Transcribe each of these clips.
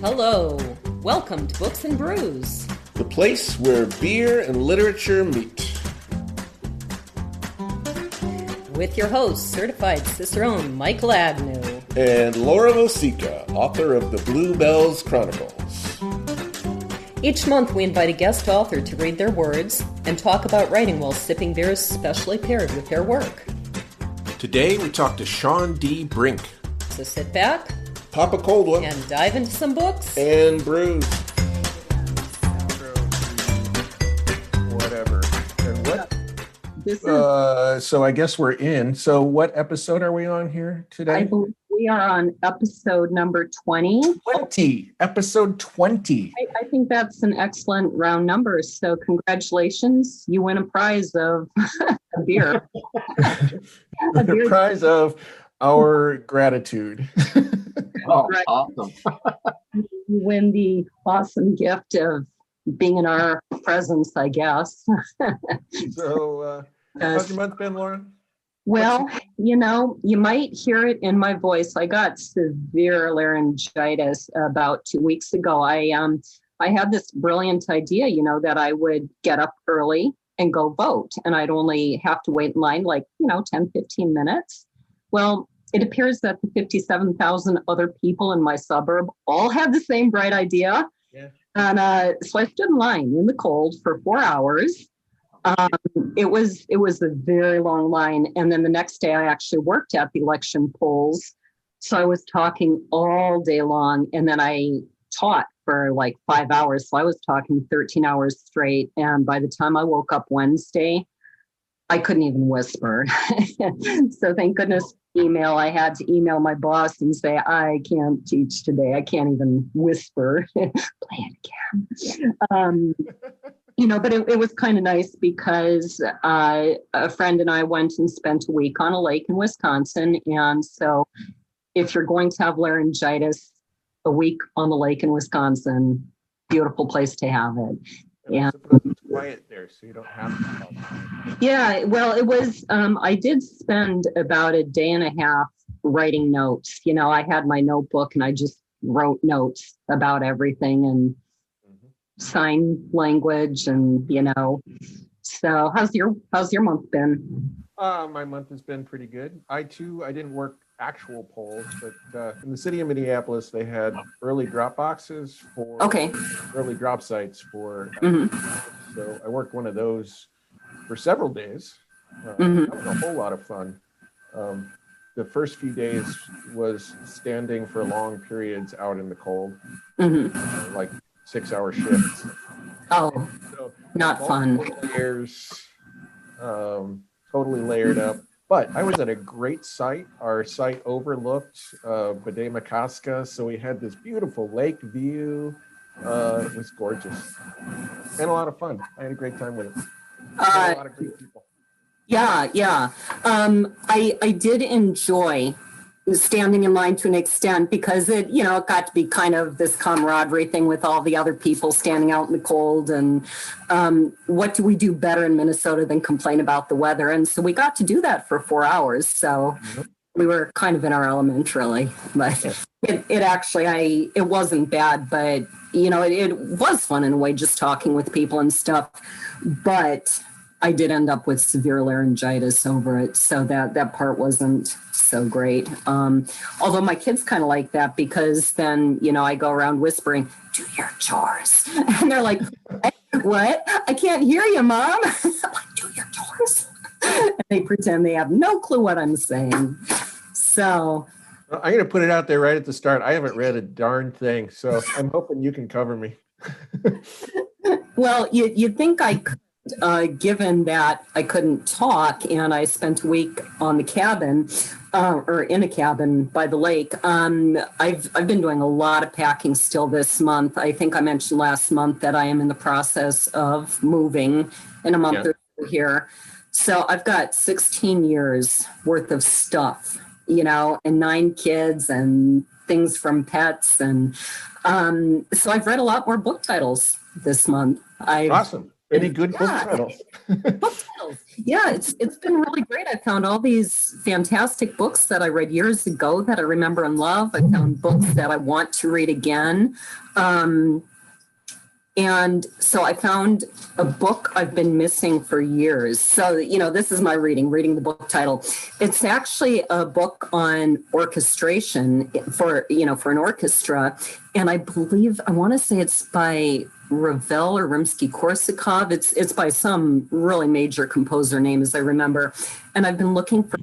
Hello, welcome to Books and Brews, the place where beer and literature meet. With your host, certified cicerone Michael Agnew. And Laura Mosica, author of the Bluebells Chronicles. Each month we invite a guest author to read their words and talk about writing while sipping beers specially paired with their work. Today we talk to Shawn D. Brink. So sit back, pop a cold one, and dive into some books and brews. Whatever. And what? So I guess we're in. So what episode are we on here today? I believe we are on episode number 20. Episode 20. I think that's an excellent round number. So congratulations. You win a prize of a beer. The prize of our gratitude. Oh, Right. Awesome. You win the awesome gift of being in our presence, I guess. So how's your month been, Lauren? Well, you might hear it in my voice. I got severe laryngitis about 2 weeks ago. I had this brilliant idea, that I would get up early and go vote, and I'd only have to wait in line 10, 15 minutes. Well, it appears that the 57,000 other people in my suburb all had the same bright idea. Yeah. And so I stood in line in the cold for 4 hours. It was a very long line. And then the next day I actually worked at the election polls. So I was talking all day long, and then I taught for 5 hours. So I was talking 13 hours straight. And by the time I woke up Wednesday, I couldn't even whisper. So thank goodness email. I had to email my boss and say, I can't teach today. I can't even whisper. Play it again. But it was kind of nice because a friend and I went and spent a week on a lake in Wisconsin. And so if you're going to have laryngitis, a week on the lake in Wisconsin, beautiful place to have it. Yeah. It's quiet there, so you don't have to. Yeah, well, it was, I did spend about a day and a half writing notes. I had my notebook and I just wrote notes about everything and sign language and, So how's your month been? My month has been pretty good. I didn't work actual polls, but in the city of Minneapolis, they had early drop boxes for early drop sites for. So I worked one of those for several days. That was a whole lot of fun. The first few days was standing for long periods out in the cold, 6-hour shifts. Oh, So, not fun. Layers, totally layered up. But I was at a great site. Our site overlooked Mademacaska, so we had this beautiful lake view. It was gorgeous and a lot of fun. I had a great time with it. A lot of great people. Yeah. I did enjoy standing in line to an extent because it got to be kind of this camaraderie thing with all the other people standing out in the cold. And what do we do better in Minnesota than complain about the weather? And so we got to do that for 4 hours. So we were kind of in our element, really. But it wasn't bad, but it was fun in a way, just talking with people and stuff. But I did end up with severe laryngitis over it, so that part wasn't so great. Although my kids kind of like that because then, I go around whispering, do your chores. And they're like, what? I can't hear you, Mom. I'm like, do your chores. And they pretend they have no clue what I'm saying. So I'm going to put it out there right at the start. I haven't read a darn thing, so I'm hoping you can cover me. Well, you'd think I could. Given that I couldn't talk and I spent a week on the cabin or in a cabin by the lake, I've been doing a lot of packing still this month. I think I mentioned last month that I am in the process of moving in a month or two here. So I've got 16 years worth of stuff, and 9 kids and things from pets. And so I've read a lot more book titles this month. Awesome. Any good book titles? Book titles. Yeah, it's been really great. I found all these fantastic books that I read years ago that I remember and love. I found books that I want to read again. And so I found a book I've been missing for years. So, this is my reading the book title. It's actually a book on orchestration for an orchestra. And I want to say it's by Ravel or Rimsky-Korsakov. It's by some really major composer name, as I remember. And I've been looking for,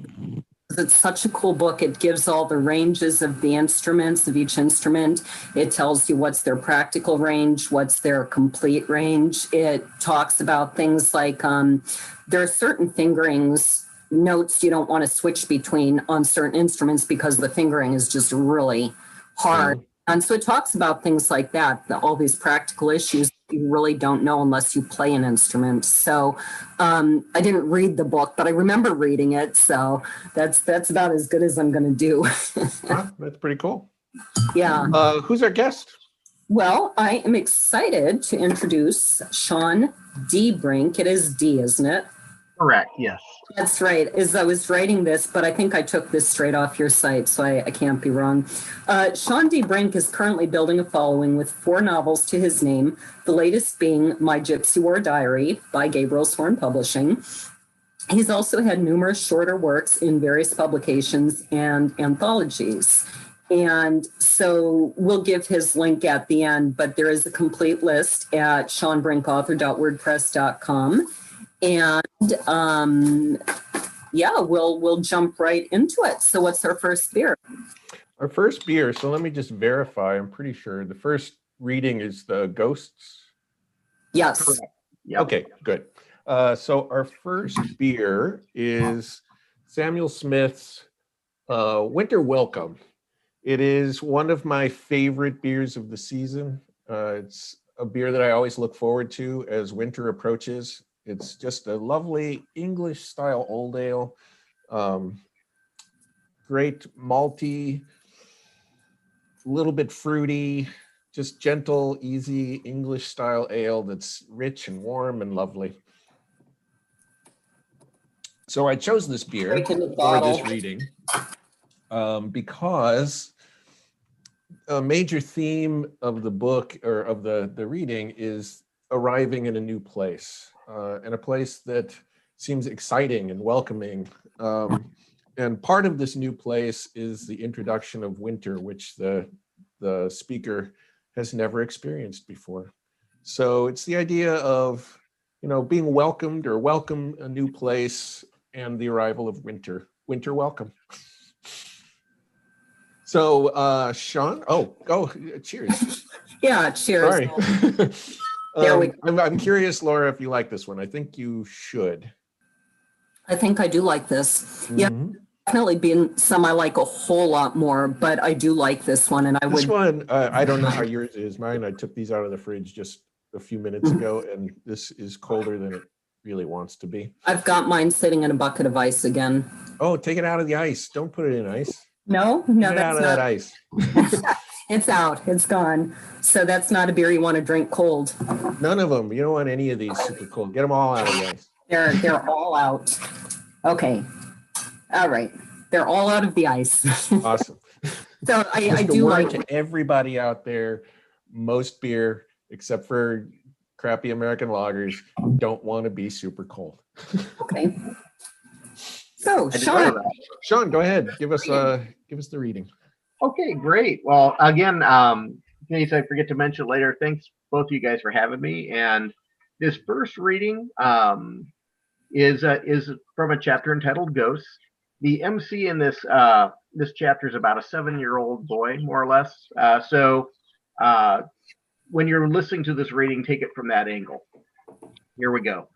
it's such a cool book. It gives all the ranges of the instruments, of each instrument. It tells you what's their practical range, what's their complete range. It talks about things like there are certain fingerings, notes you don't want to switch between on certain instruments because the fingering is just really hard. Mm-hmm. And so it talks about things like that, all these practical issues you really don't know unless you play an instrument. So I didn't read the book, but I remember reading it. So that's about as good as I'm going to do. Wow, that's pretty cool. Yeah. Who's our guest? Well, I am excited to introduce Shawn D. Brink. It is D, isn't it? Correct, yes. That's right. As I was writing this, but I think I took this straight off your site, so I can't be wrong. Shawn D. Brink is currently building a following with 4 novels to his name, the latest being My Gypsy War Diary by Gabriel Publishing. He's also had numerous shorter works in various publications and anthologies. And so we'll give his link at the end, but there is a complete list at ShawnBrinkAuthor.wordpress.com. And we'll jump right into it. So what's our first beer? Our first beer, so let me just verify. I'm pretty sure the first reading is the Ghosts. Yes. Correct. Yep. Okay, good. So our first beer is Samuel Smith's Winter Welcome. It is one of my favorite beers of the season. It's a beer that I always look forward to as winter approaches. It's just a lovely English style old ale. Great malty, a little bit fruity, just gentle, easy English style ale that's rich and warm and lovely. So I chose this beer for this reading because a major theme of the book or of the reading is arriving in a new place. And a place that seems exciting and welcoming. And part of this new place is the introduction of winter, which the speaker has never experienced before. So it's the idea of, being welcomed or welcome a new place and the arrival of winter. Winter welcome. So, Shawn, cheers. Yeah, cheers. Sorry. I'm curious, Laura, if you like this one. I think you should. I think I do like this. Mm-hmm. Yeah, definitely been some I like a whole lot more, but I do like this one. And this one, I don't know how yours is. Mine, I took these out of the fridge just a few minutes ago, and this is colder than it really wants to be. I've got mine sitting in a bucket of ice again. Oh, take it out of the ice. Don't put it in ice. No, that's out of that ice. It's out. It's gone. So that's not a beer you want to drink cold. None of them. You don't want any of these super cold. Get them all out of the ice. They're all out. Okay. All right. They're all out of the ice. Awesome. So I do like to everybody out there. Most beer, except for crappy American lagers, don't want to be super cold. Okay. So Shawn, go ahead. Give us the reading. Okay, great. Well, again, in case I forget to mention later, thanks both of you guys for having me. And this first reading is from a chapter entitled Ghosts. The MC in this chapter is about a 7-year-old boy, more or less. So when you're listening to this reading, take it from that angle. Here we go.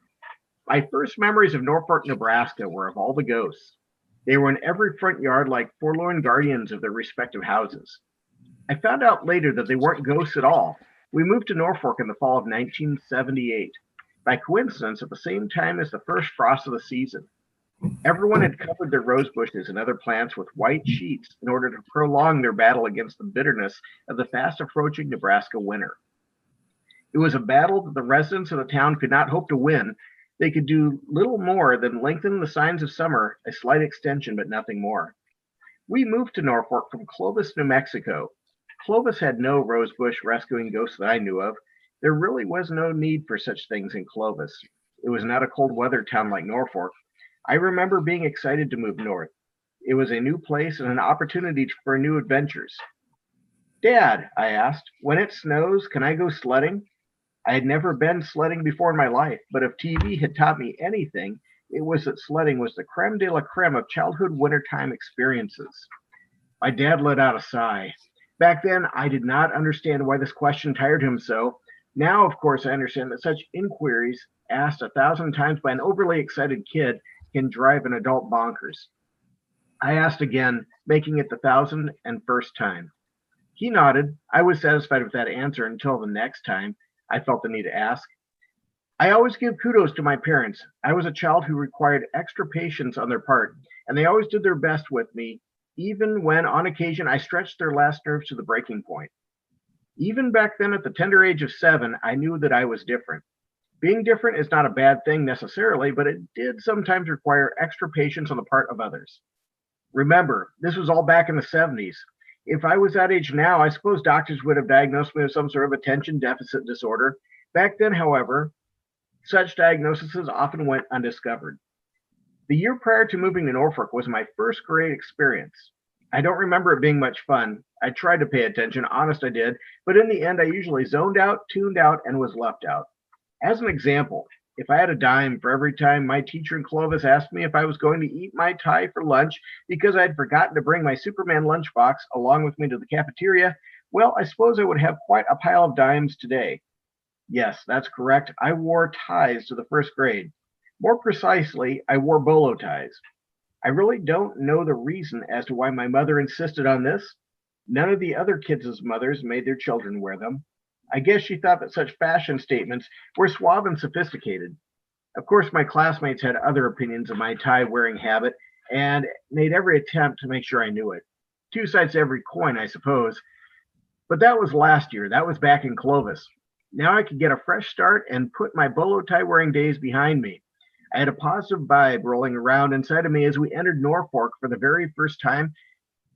My first memories of Norfolk, Nebraska were of all the ghosts. They were in every front yard like forlorn guardians of their respective houses. I found out later that they weren't ghosts at all. We moved to Norfolk in the fall of 1978, by coincidence at the same time as the first frost of the season. Everyone had covered their rose bushes and other plants with white sheets in order to prolong their battle against the bitterness of the fast approaching Nebraska winter. It was a battle that the residents of the town could not hope to win. They could do little more than lengthen the signs of summer, a slight extension, but nothing more. We moved to Norfolk from Clovis, New Mexico. Clovis had no rosebush rescuing ghosts that I knew of. There really was no need for such things in Clovis. It was not a cold weather town like Norfolk. I remember being excited to move north. It was a new place and an opportunity for new adventures. Dad, I asked, when it snows, can I go sledding? I had never been sledding before in my life, but if TV had taught me anything, it was that sledding was the creme de la creme of childhood wintertime experiences. My dad let out a sigh. Back then, I did not understand why this question tired him so. Now, of course, I understand that such inquiries asked 1,000 times by an overly excited kid can drive an adult bonkers. I asked again, making it the 1,001st time. He nodded. I was satisfied with that answer until the next time I felt the need to ask. I always give kudos to my parents. I was a child who required extra patience on their part, and they always did their best with me, even when on occasion I stretched their last nerves to the breaking point. Even back then at the tender age of 7, I knew that I was different. Being different is not a bad thing necessarily, but it did sometimes require extra patience on the part of others. Remember, this was all back in the 70s. If I was that age now, I suppose doctors would have diagnosed me with some sort of attention deficit disorder. Back then, however, such diagnoses often went undiscovered. The year prior to moving to Norfolk was my first grade experience. I don't remember it being much fun. I tried to pay attention, honest I did, but in the end I usually zoned out, tuned out, and was left out. As an example, if I had a dime for every time my teacher in Clovis asked me if I was going to eat my Thai for lunch because I had forgotten to bring my Superman lunchbox along with me to the cafeteria, well, I suppose I would have quite a pile of dimes today. Yes, that's correct. I wore ties to the first grade. More precisely, I wore bolo ties. I really don't know the reason as to why my mother insisted on this. None of the other kids' mothers made their children wear them. I guess she thought that such fashion statements were suave and sophisticated. Of course, my classmates had other opinions of my tie-wearing habit and made every attempt to make sure I knew it. Two sides to every coin, I suppose. But that was last year. That was back in Clovis. Now I could get a fresh start and put my bolo tie-wearing days behind me. I had a positive vibe rolling around inside of me as we entered Norfolk for the very first time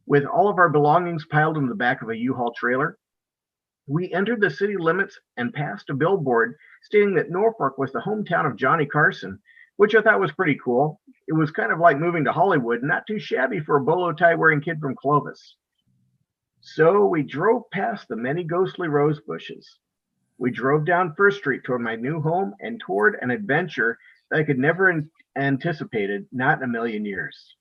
with all of our belongings piled in the back of a U-Haul trailer. We entered the city limits and passed a billboard stating that Norfolk was the hometown of Johnny Carson, which I thought was pretty cool. It was kind of like moving to Hollywood, not too shabby for a bolo tie wearing kid from Clovis. So we drove past the many ghostly rose bushes. We drove down First Street toward my new home and toward an adventure that I could never anticipated, not in a million years.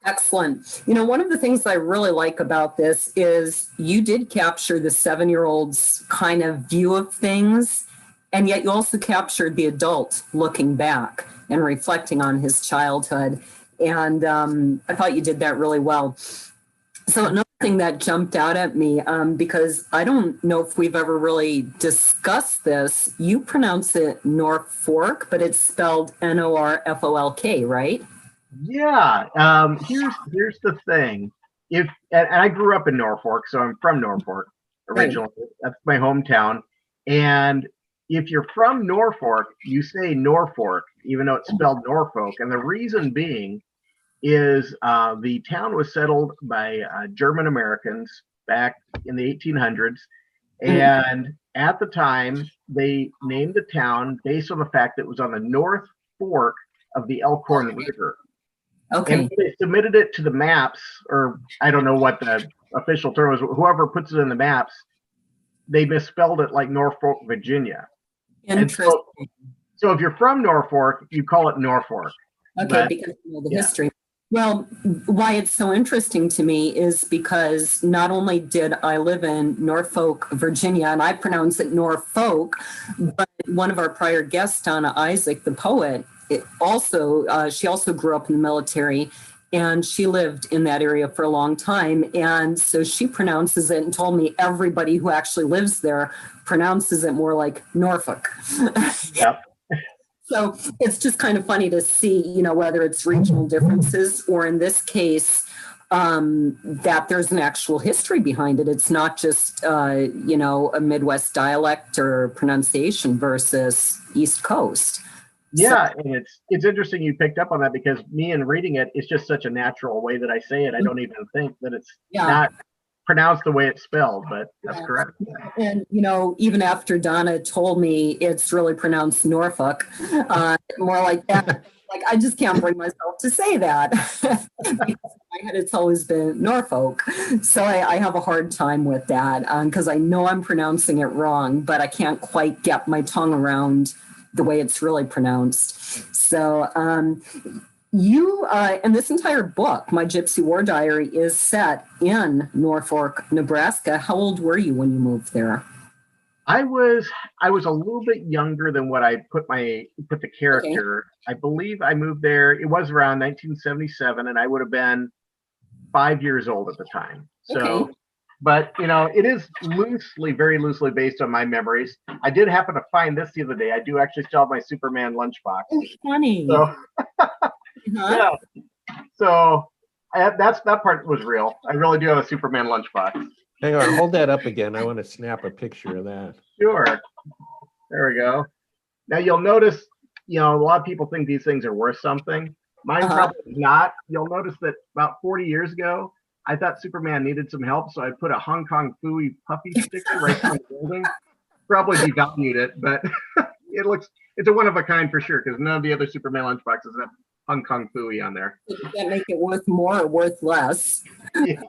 Excellent. You know, one of the things I really like about this is you did capture the 7-year-old's kind of view of things, and yet you also captured the adult looking back and reflecting on his childhood. And I thought you did that really well. So another thing that jumped out at me, because I don't know if we've ever really discussed this, you pronounce it Norfork, but it's spelled Norfolk, right? Yeah. Here's the thing. And I grew up in Norfolk, so I'm from Norfolk originally. Right. That's my hometown. And if you're from Norfolk, you say Norfolk, even though it's spelled Norfolk. And the reason being is the town was settled by German Americans back in the 1800s. And at the time, they named the town based on the fact that it was on the North Fork of the Elkhorn River. Okay. And they submitted it to the maps, or I don't know what the official term was, whoever puts it in the maps, they misspelled it like Norfolk, Virginia. Interesting. So if you're from Norfolk, you call it Norfolk. Okay, but, because you know the history. Well, why it's so interesting to me is because not only did I live in Norfolk, Virginia, and I pronounce it Norfolk, but one of our prior guests, Donna Isaac, the poet, she also grew up in the military, and she lived in that area for a long time. And so she pronounces it and told me everybody who actually lives there pronounces it more like Norfolk. Yep. So it's just kind of funny to see, you know, whether it's regional differences or in this case, that there's an actual history behind it. It's not just, a Midwest dialect or pronunciation versus East Coast. Yeah, so, and it's interesting you picked up on that, because me in reading it, it's just such a natural way that I say it. I don't even think that it's not pronounced the way it's spelled, but that's correct. And, even after Donna told me it's really pronounced Norfolk, more like that, like I just can't bring myself to say that. Because in my head, it's always been Norfolk. So I have a hard time with that because I know I'm pronouncing it wrong, but I can't quite get my tongue around the way it's really pronounced. So you, and this entire book, My Gypsy War Diary, is set in Norfolk, Nebraska. How old were you when you moved there? I was a little bit younger than what I put the character. Okay. I believe I moved there. It was around 1977, and I would have been 5 years old at the time. So, okay. But it is very loosely based on my memories. I did happen to find this the other day. I do actually still have my Superman lunchbox. Oh, funny. So, yeah. So that part was real. I really do have a Superman lunchbox. Hang on, hold that up again. I want to snap a picture of that. Sure. There we go. Now you'll notice, a lot of people think these things are worth something. Mine probably not. You'll notice that about 40 years ago, I thought Superman needed some help, so I put a Hong Kong Phooey puppy sticker right on the building. Probably devalued it, but it's a one of a kind for sure, because none of the other Superman lunchboxes have Hong Kong Phooey on there. You can't make it worth more or worth less. Yeah.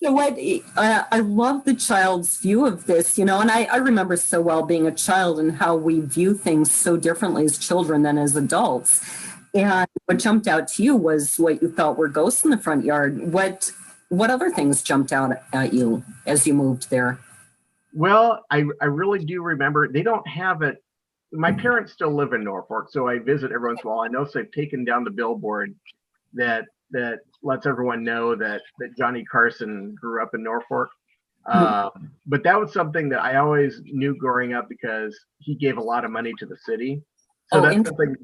So what I love the child's view of this, and I remember so well being a child and how we view things so differently as children than as adults. And what jumped out to you was what you felt were ghosts in the front yard. What other things jumped out at you as you moved there? Well, I really do remember they don't have it. My parents still live in Norfolk, so I visit every once in a while. I know they've taken down the billboard that lets everyone know that Johnny Carson grew up in Norfolk. But that was something that I always knew growing up, because he gave a lot of money to the city. So that's something.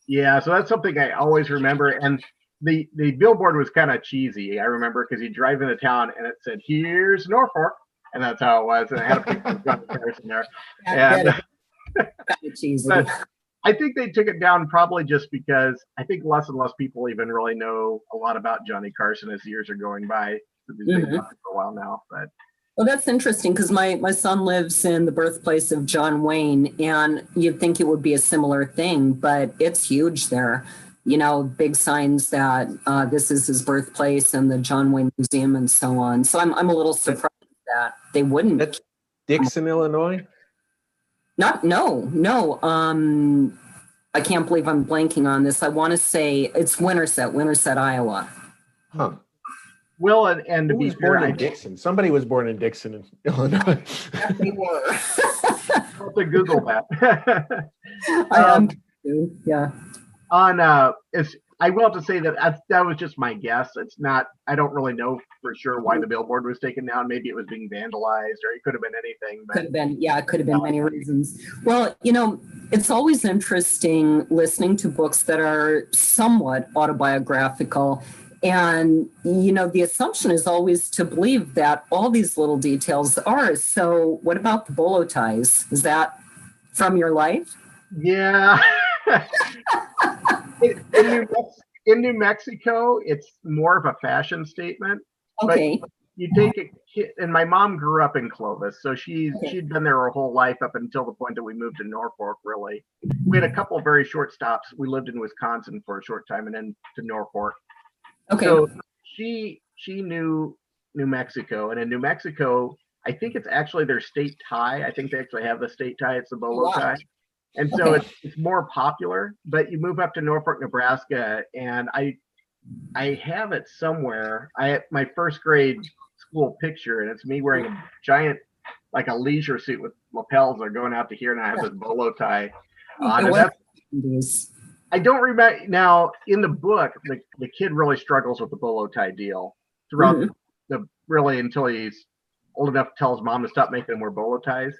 Yeah, so that's something I always remember. And the billboard was kind of cheesy. I remember because you drive into town and it said, "Here's Norfolk," and that's how it was. And I had a picture of Johnny Carson there. And kind of cheesy. But I think they took it down probably just because I think less and less people even really know a lot about Johnny Carson as years are going by. He's been gone for a while now, but. Well, that's interesting, because my son lives in the birthplace of John Wayne, and you'd think it would be a similar thing, but it's huge there. Big signs that this is his birthplace and the John Wayne Museum and so on. So I'm a little surprised that they wouldn't. That's Dixon, Illinois? No. I can't believe I'm blanking on this. I want to say it's Winterset, Iowa. Huh. Well, and to be fair, born in Dixon. Somebody was born in Dixon, Illinois. They were. I'll have to Google that. Yeah. I will have to say that was just my guess. It's not. I don't really know for sure why the billboard was taken down. Maybe it was being vandalized, or it could have been anything. But, it could have been many reasons. Well, it's always interesting listening to books that are somewhat autobiographical. And, the assumption is always to believe that all these little details are. So what about the bolo ties? Is that from your life? Yeah. In New Mexico, it's more of a fashion statement. Okay. But you take a kid, and my mom grew up in Clovis, so she'd been there her whole life up until the point that we moved to Norfolk, really. We had a couple of very short stops. We lived in Wisconsin for a short time and then to Norfolk. Okay. So she knew New Mexico, and in New Mexico, I think it's actually their state tie. I think they actually have the state tie. It's the bolo tie. And so it's more popular, but you move up to Norfolk, Nebraska, and I have it somewhere. I have my first grade school picture, and it's me wearing a giant, like a leisure suit with lapels that are going out to here, and I have this bolo tie on. I don't remember now. In the book, the kid really struggles with the bolo tie deal throughout the really until he's old enough to tell his mom to stop making him wear bolo ties.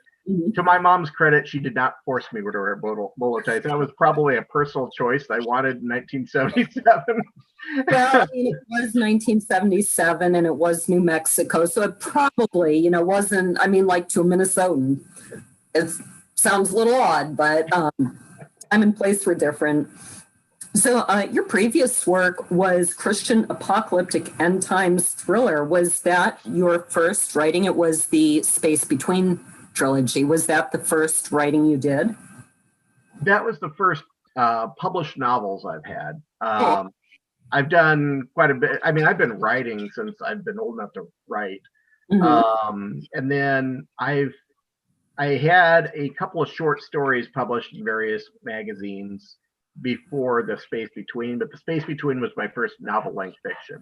To my mom's credit, she did not force me to wear bolo ties. That was probably a personal choice I wanted in 1977. Well, I mean, it was 1977 and it was New Mexico. So it probably, wasn't, like to a Minnesotan. It sounds a little odd, but time and place were different. So your previous work was Christian apocalyptic end times thriller. Was that your first writing? It was the Space Between trilogy. Was that the first writing you did? That was the first published novels I've had. I've done quite a bit. I mean, I've been writing since I've been old enough to write. And then I had a couple of short stories published in various magazines before the Space Between, but the Space Between was my first novel-length fiction.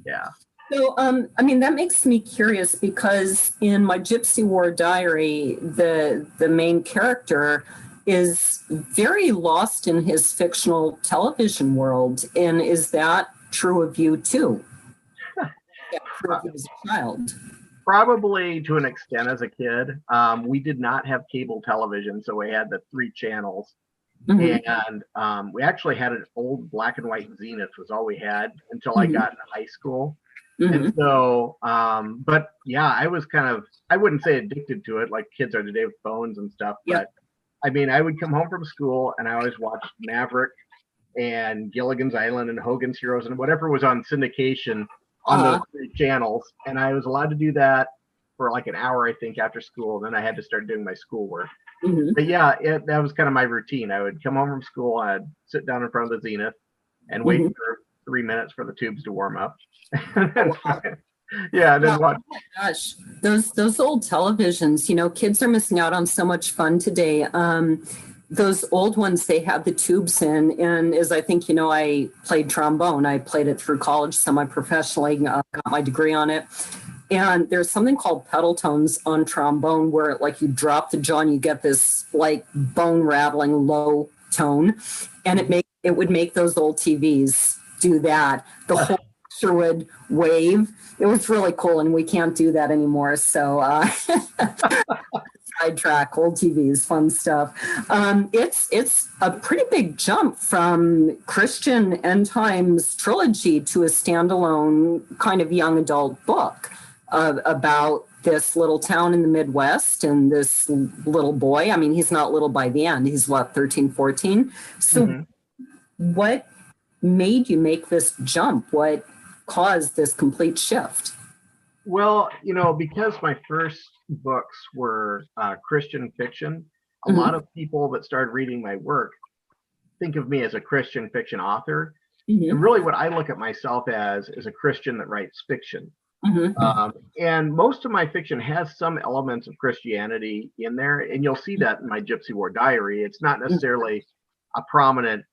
Yeah. So, that makes me curious because in my Gypsy War diary, the main character is very lost in his fictional television world. And is that true of you too? True of you as a child? Probably to an extent as a kid. We did not have cable television, so we had the 3 channels. And we actually had an old black and white Zenith was all we had until I got into high school. And so, but yeah, I was I wouldn't say addicted to it like kids are today with phones and stuff, but I mean, I would come home from school and I always watched Maverick and Gilligan's Island and Hogan's Heroes and whatever was on syndication on those 3 channels. And I was allowed to do that for like an hour, I think, after school. And then I had to start doing my schoolwork. But yeah, that was kind of my routine. I would come home from school, I'd sit down in front of the Zenith and wait for 3 minutes for the tubes to warm up. Yeah, then what? Oh my gosh, those old televisions, kids are missing out on so much fun today. Those old ones, they have the tubes in, and as I think I played trombone. I played it through college semi-professionally, got my degree on it. And there's something called pedal tones on trombone where like you drop the jaw and you get this like bone rattling low tone, and it would make those old TVs do that. The whole picture would wave. It was really cool, and we can't do that anymore. So sidetrack, old TVs, fun stuff. It's a pretty big jump from Christian end times trilogy to a standalone kind of young adult book about this little town in the Midwest and this little boy. I mean, he's not little by the end. He's 13, 14. So what made you make this jump? What caused this complete shift? Well, because my first books were Christian fiction, a lot of people that started reading my work think of me as a Christian fiction author. And really what I look at myself as is a Christian that writes fiction. And most of my fiction has some elements of Christianity in there. And you'll see that in my Gypsy War diary. It's not necessarily a prominent,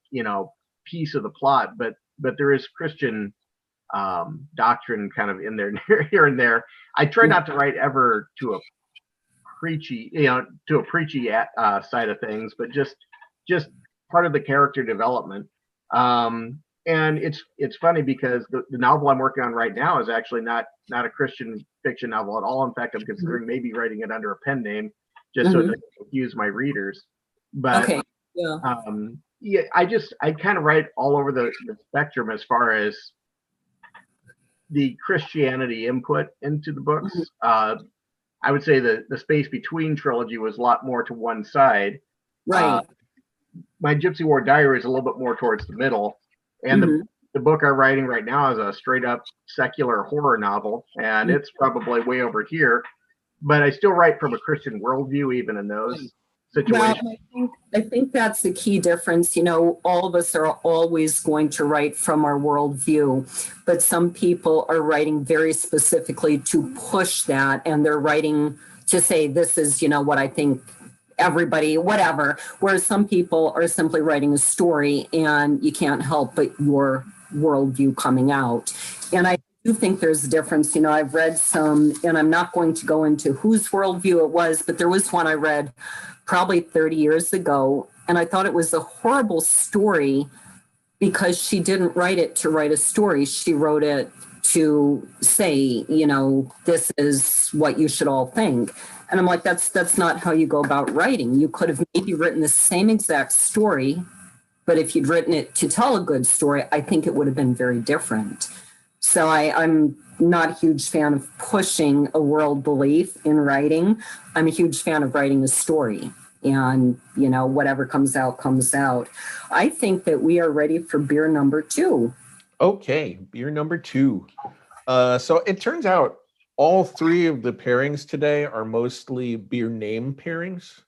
piece of the plot, but there is Christian doctrine kind of in there here and there. I try not to write ever to a preachy, side of things, but just part of the character development. And it's funny because the novel I'm working on right now is actually not a Christian fiction novel at all. In fact, I'm considering maybe writing it under a pen name just so it doesn't confuse my readers. But I kind of write all over the spectrum as far as the Christianity input into the books. I would say the Space Between trilogy was a lot more to one side. Right. My Gypsy War diary is a little bit more towards the middle. And the book I'm writing right now is a straight up secular horror novel, and it's probably way over here. But I still write from a Christian worldview, even in those situations. Well, I think that's the key difference. All of us are always going to write from our worldview, but some people are writing very specifically to push that, and they're writing to say, this is, what I think everybody, whatever, whereas some people are simply writing a story and you can't help but your worldview coming out. And I do think there's a difference. I've read some, and I'm not going to go into whose worldview it was, but there was one I read probably 30 years ago, and I thought it was a horrible story because she didn't write it to write a story. She wrote it to say, this is what you should all think. And I'm like, that's not how you go about writing. You could have maybe written the same exact story, but if you'd written it to tell a good story, I think it would have been very different. So I'm not a huge fan of pushing a world belief in writing. I'm a huge fan of writing a story. And, whatever comes out, comes out. I think that we are ready for beer number 2. Okay, beer number 2. So it turns out all 3 of the pairings today are mostly beer name pairings.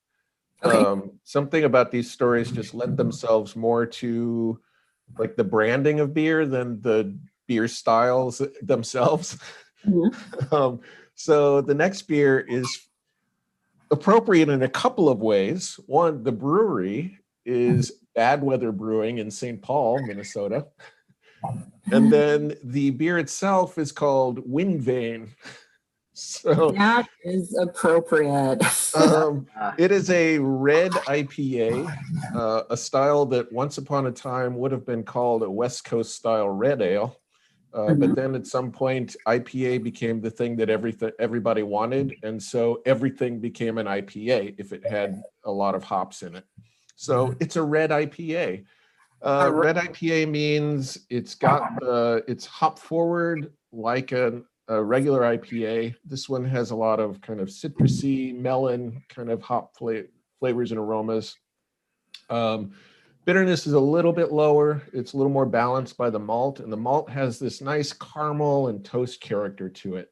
Okay. Something about these stories just lend themselves more to like the branding of beer than the beer styles themselves. Mm-hmm. So the next beer is appropriate in a couple of ways. One, the brewery is Bad Weather Brewing in St. Paul, Minnesota. And then the beer itself is called Windvane. So that is appropriate. It is a red IPA, a style that once upon a time would have been called a West Coast style red ale. But then at some point, IPA became the thing that everybody wanted. And so everything became an IPA if it had a lot of hops in it. So it's a red IPA. Red IPA means it's hop forward like a regular IPA. This one has a lot of kind of citrusy, melon kind of hop flavors and aromas. Bitterness is a little bit lower. It's a little more balanced by the malt, and the malt has this nice caramel and toast character to it.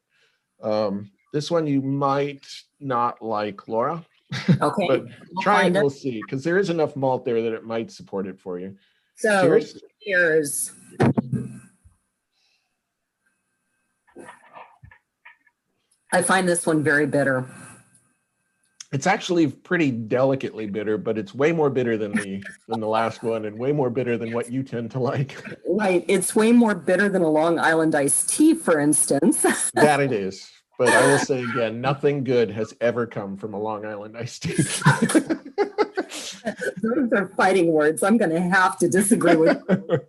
This one you might not like, Laura. Okay. But try it, we'll see, because there is enough malt there that it might support it for you. So, cheers. I find this one very bitter. It's actually pretty delicately bitter, but it's way more bitter than the last one, and way more bitter than what you tend to like. Right. It's way more bitter than a Long Island iced tea, for instance. That it is. But I will say again, nothing good has ever come from a Long Island iced tea. Those are fighting words. I'm going to have to disagree with you.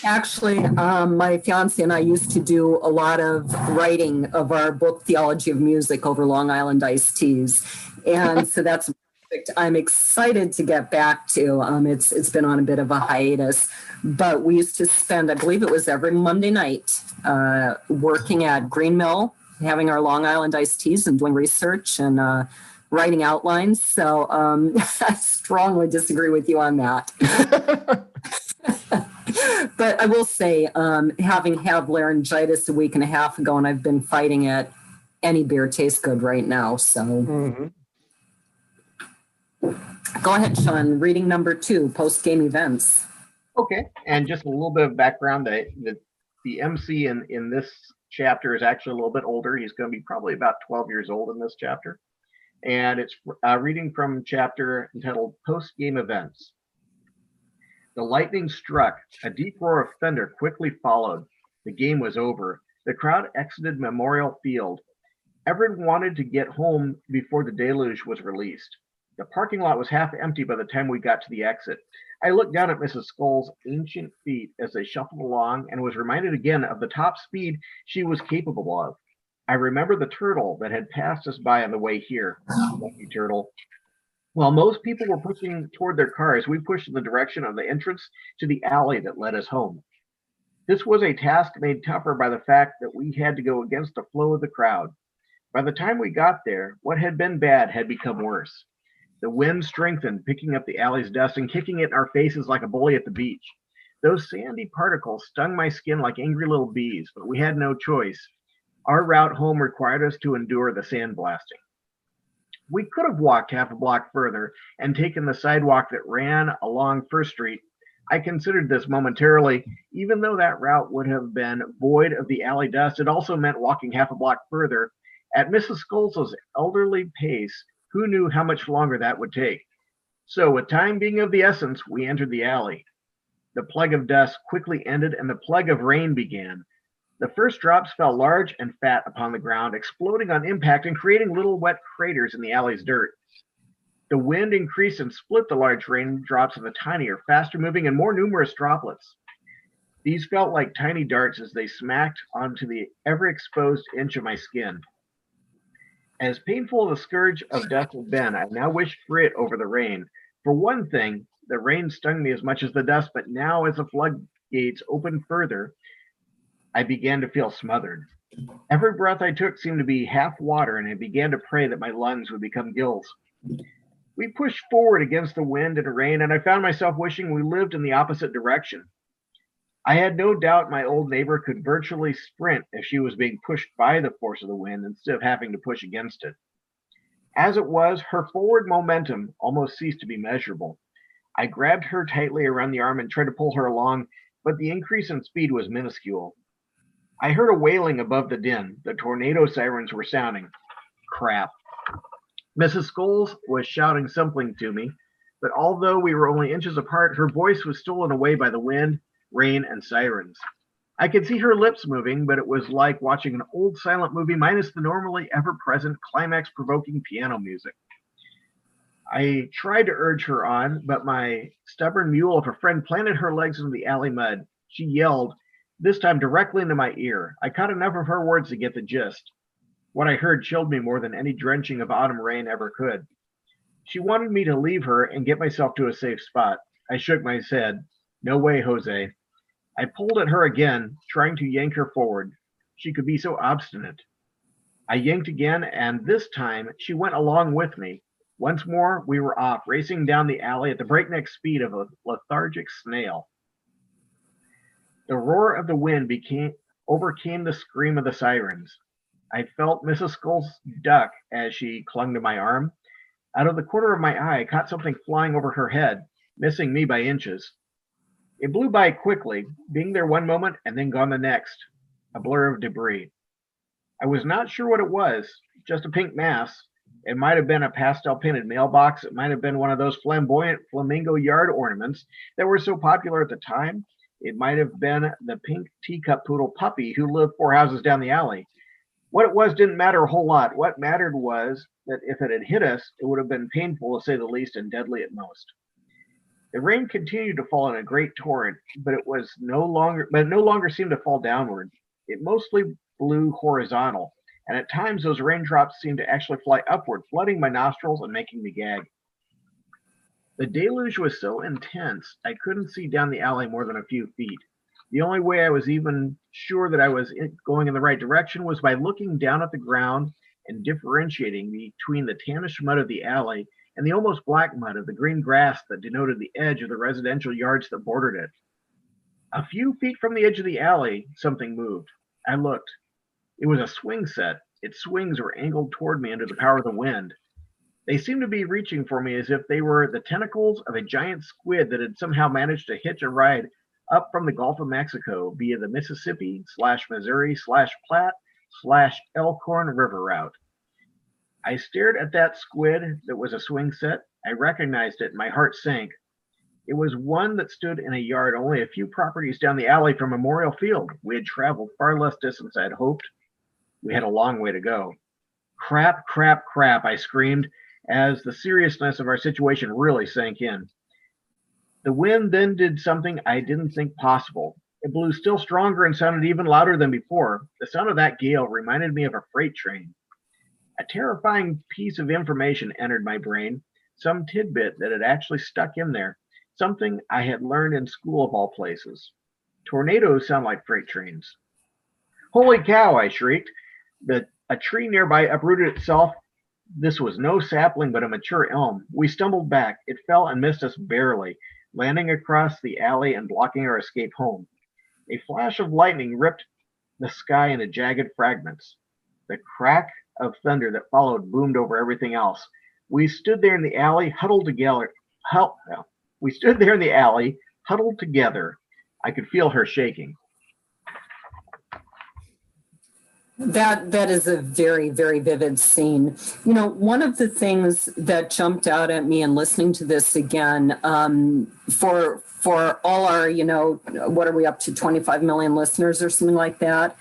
Actually, my fiance and I used to do a lot of writing of our book, Theology of Music, over Long Island iced teas. And so that's perfect. I'm excited to get back to. It's been on a bit of a hiatus, but we used to spend, I believe it was every Monday night, working at Green Mill, having our Long Island iced teas and doing research and writing outlines. So I strongly disagree with you on that. But I will say, having had laryngitis a week and a half ago, and I've been fighting it, any beer tastes good right now. So Go ahead, Shawn. Reading number 2, post-game events. Okay, and just a little bit of background. The MC in this chapter is actually a little bit older. He's going to be probably about 12 years old in this chapter. And it's reading from chapter entitled Post-Game Events. The lightning struck. A deep roar of thunder quickly followed. The game was over. The crowd exited Memorial Field. Everyone wanted to get home before the deluge was released. The parking lot was half empty by the time we got to the exit. I looked down at Mrs. Skoll's ancient feet as they shuffled along and was reminded again of the top speed she was capable of. I remember the turtle that had passed us by on the way here. Lucky turtle. While most people were pushing toward their cars, we pushed in the direction of the entrance to the alley that led us home. This was a task made tougher by the fact that we had to go against the flow of the crowd. By the time we got there, what had been bad had become worse. The wind strengthened, picking up the alley's dust and kicking it in our faces like a bully at the beach. Those sandy particles stung my skin like angry little bees, but we had no choice. Our route home required us to endure the sandblasting. We could have walked half a block further and taken the sidewalk that ran along First Street. I considered this momentarily. Even though that route would have been void of the alley dust, it also meant walking half a block further. At Mrs. Skoll's elderly pace, who knew how much longer that would take? So, with time being of the essence, we entered the alley. The plague of dust quickly ended and the plague of rain began. The first drops fell large and fat upon the ground, exploding on impact and creating little wet craters in the alley's dirt. The wind increased and split the large raindrops into tinier, faster moving, and more numerous droplets. These felt like tiny darts as they smacked onto the ever exposed inch of my skin. As painful as the scourge of dust had been, I now wished for it over the rain. For one thing, the rain stung me as much as the dust, but now as the floodgates opened further, I began to feel smothered. Every breath I took seemed to be half water, and I began to pray that my lungs would become gills. We pushed forward against the wind and rain, and I found myself wishing we lived in the opposite direction. I had no doubt my old neighbor could virtually sprint if she was being pushed by the force of the wind instead of having to push against it. As it was, her forward momentum almost ceased to be measurable. I grabbed her tightly around the arm and tried to pull her along, but the increase in speed was minuscule. I heard a wailing above the din. The tornado sirens were sounding. Crap. Mrs. Scholes was shouting something to me, but although we were only inches apart, her voice was stolen away by the wind, rain, and sirens. I could see her lips moving, but it was like watching an old silent movie minus the normally ever-present climax-provoking piano music. I tried to urge her on, but my stubborn mule of a friend planted her legs into the alley mud. She yelled, this time directly into my ear. I caught enough of her words to get the gist. What I heard chilled me more than any drenching of autumn rain ever could. She wanted me to leave her and get myself to a safe spot. I shook my head. No way, Jose. I pulled at her again, trying to yank her forward. She could be so obstinate. I yanked again, and this time she went along with me. Once more, we were off, racing down the alley at the breakneck speed of a lethargic snail. The roar of the wind overcame the scream of the sirens. I felt Mrs. Scholes duck as she clung to my arm. Out of the corner of my eye, I caught something flying over her head, missing me by inches. It blew by quickly, being there one moment and then gone the next, a blur of debris. I was not sure what it was, just a pink mass. It might have been a pastel-painted mailbox. It might have been one of those flamboyant flamingo yard ornaments that were so popular at the time. It might have been the pink teacup poodle puppy who lived 4 houses down the alley. What it was didn't matter a whole lot. What mattered was that if it had hit us, it would have been painful to say the least and deadly at most. The rain continued to fall in a great torrent, but it no longer seemed to fall downward. It mostly blew horizontal, and at times those raindrops seemed to actually fly upward, flooding my nostrils and making me gag. The deluge was so intense, I couldn't see down the alley more than a few feet. The only way I was even sure that I was going in the right direction was by looking down at the ground and differentiating between the tannish mud of the alley and the almost black mud of the green grass that denoted the edge of the residential yards that bordered it. A few feet from the edge of the alley, something moved. I looked. It was a swing set. Its swings were angled toward me under the power of the wind. They seemed to be reaching for me as if they were the tentacles of a giant squid that had somehow managed to hitch a ride up from the Gulf of Mexico via the Mississippi/Missouri/Platte/Elkhorn River route. I stared at that squid that was a swing set. I recognized it, and my heart sank. It was one that stood in a yard only a few properties down the alley from Memorial Field. We had traveled far less distance than I had hoped. We had a long way to go. Crap, crap, crap, I screamed as the seriousness of our situation really sank in. The wind then did something I didn't think possible. It blew still stronger and sounded even louder than before. The sound of that gale reminded me of a freight train. A terrifying piece of information entered my brain, some tidbit that had actually stuck in there, something I had learned in school of all places. Tornadoes sound like freight trains. Holy cow, I shrieked. A tree nearby uprooted itself. This was no sapling, but a mature elm. We stumbled back. It fell and missed us barely, landing across the alley and blocking our escape home. A flash of lightning ripped the sky into jagged fragments. The crack of thunder that followed boomed over everything else. We stood there in the alley, huddled together. I could feel her shaking. That is a very, very vivid scene. You know, one of the things that jumped out at me in listening to this again, for all our, you know, what are we up to, 25 million listeners or something like that,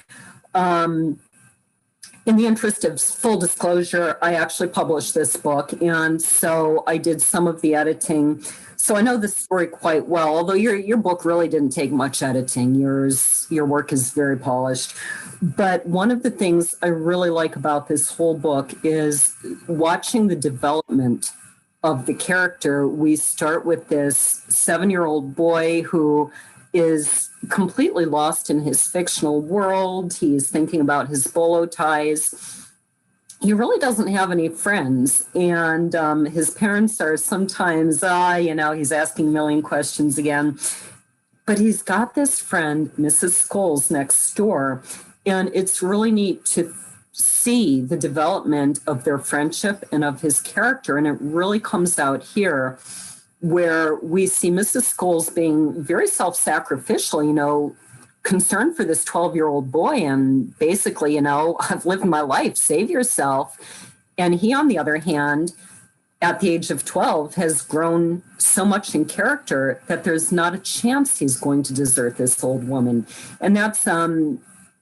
in the interest of full disclosure, I actually published this book, and so I did some of the editing. So I know the story quite well, although your book really didn't take much editing. Your work is very polished. But one of the things I really like about this whole book is watching the development of the character. We start with this 7-year-old boy who is completely lost in his fictional world. He's thinking about his bolo ties. He really doesn't have any friends. And his parents are sometimes, he's asking a million questions again. But he's got this friend, Mrs. Scholes, next door. And it's really neat to see the development of their friendship and of his character. And it really comes out here where we see Mrs. Scholes being very self-sacrificial, concerned for this 12-year-old boy and basically, I've lived my life, save yourself. And he, on the other hand, at the age of 12, has grown so much in character that there's not a chance he's going to desert this old woman. And that's,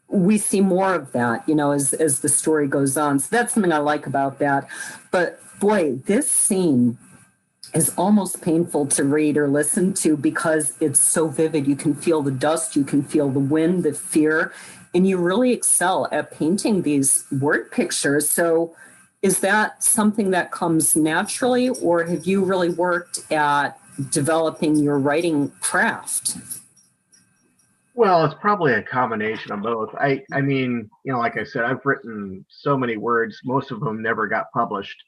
we see more of that, as the story goes on. So that's something I like about that. But boy, this scene is almost painful to read or listen to because it's so vivid. You can feel the dust, you can feel the wind, the fear, and you really excel at painting these word pictures. So is that something that comes naturally, or have you really worked at developing your writing craft? Well, it's probably a combination of both. I mean, like I said, I've written so many words, most of them never got published.